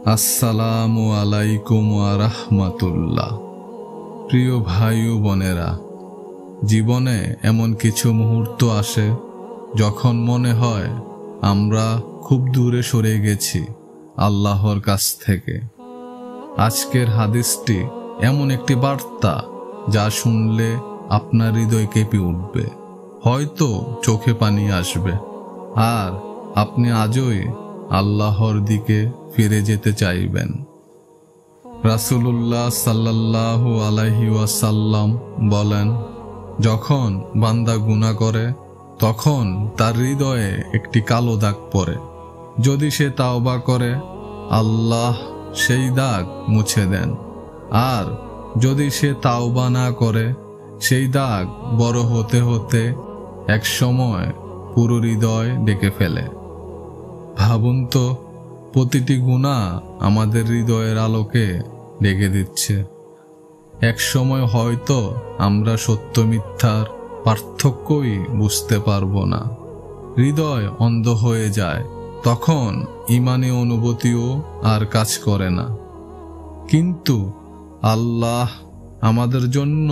আসসালামু আলাইকুম ওয়া রাহমাতুল্লাহ। প্রিয় ভাই ও বোনেরা, জীবনে এমন কিছু মুহূর্ত আসে যখন মনে হয় আমরা খুব দূরে সরে গেছি আল্লাহর কাছ থেকে। আজকের হাদিসটি এমন একটি বার্তা যা শুনলে আপনার হৃদয় কেঁপে উঠবে, হয়তো চোখে পানি আসবে, আর আপনি আজই আল্লাহর দিকে ফিরে যেতে চাইবেন। রাসূলুল্লাহ সাল্লাল্লাহু আলাইহি ওয়াসাল্লাম বলেন, যখন বান্দা গুনাহ করে তখন তার হৃদয়ে একটি কালো দাগ পড়ে। যদি সে তাওবা করে, আল্লাহ সেই দাগ মুছে দেন, আর যদি সে তাওবা না করে, সেই দাগ বড় হতে হতে এক সময় পুরো হৃদয় ডেকে ফেলে। ভাবুন তো, প্রতিটি গুনাহ আমাদের হৃদয়ের আলোকে ডেকে দিচ্ছে। এক সময় হয়তো আমরা সত্য মিথ্যার পার্থক্যই বুঝতে পারবো না, হৃদয় অন্ধ হয়ে যায়, তখন ঈমানী অনুভূতিও আর কাজ করে না। কিন্তু আল্লাহ আমাদের জন্য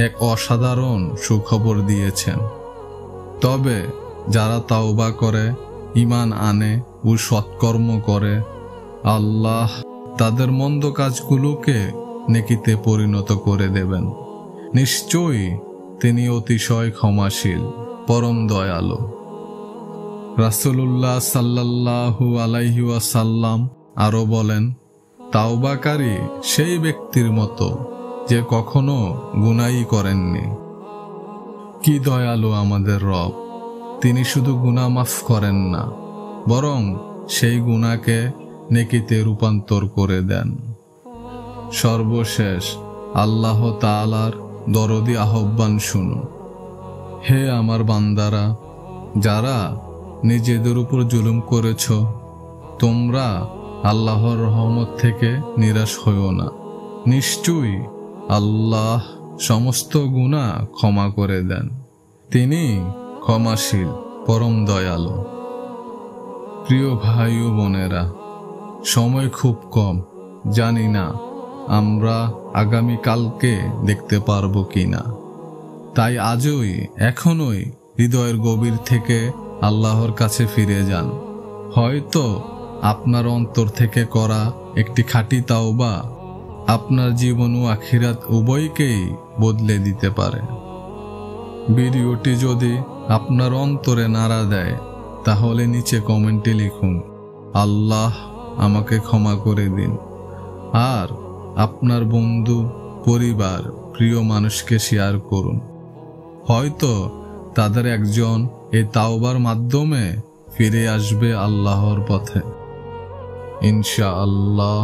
এক অসাধারণ সুখবর দিয়েছেন। তবে যারা তাওবা করে, ঈমান আনে ও সৎকর্ম করে, আল্লাহ তাদের মন্দ কাজগুলোকে নেকিতে পরিণত করে দেবেন। নিশ্চয়ই তিনি অতিশয় ক্ষমাশীল, পরম দয়ালু। রাসূলুল্লাহ সাল্লাল্লাহু আলাইহি ওয়াসাল্লাম আরো বলেন, তাওবাকারী সেই ব্যক্তির মতো যে কখনো গুনাহই করেননি। কি দয়ালু আমাদের রব! তিনি শুধু গুনাহ মাফ করেন না, বরং সেই গুনাহকে নেকিতে রূপান্তর করে দেন। সর্বশেষ আল্লাহ তাআলার দরদি আহ্বান শুনুন। হে আমার বান্দারা, যারা নিজেদের উপর জুলুম করেছ, তোমরা আল্লাহর রহমত থেকে নিরাশ হইও না। নিশ্চয়ই আল্লাহ সমস্ত গুনাহ ক্ষমা করে দেন। তিনি ক্ষমাশীল, পরম দয়ালু। প্রিয় ভাই ও বোনেরা, সময় খুব কম, জানি না আমরা আগামীকালকে দেখতে পারবো কিনা। তাই আজই, এখনই হৃদয়ের গভীর থেকে আল্লাহর কাছে ফিরে যান। হয়তো আপনার অন্তর থেকে করা একটি খাঁটি তাওবা আপনার জীবন ও আখিরাত উভয়কেই বদলে দিতে পারে। ভিডিওটি যদি আপনার অন্তরে নাড়া দেয়, তাহলে নিচে কমেন্টে লিখুন, আল্লাহ আমাকে ক্ষমা করে দিন। আর আপনার বন্ধু, পরিবার, প্রিয় মানুষকে শেয়ার করুন। হয়তো তাদের একজন এই তাওবার মাধ্যমে ফিরে আসবে আল্লাহর পথে, ইনশাআল্লাহ।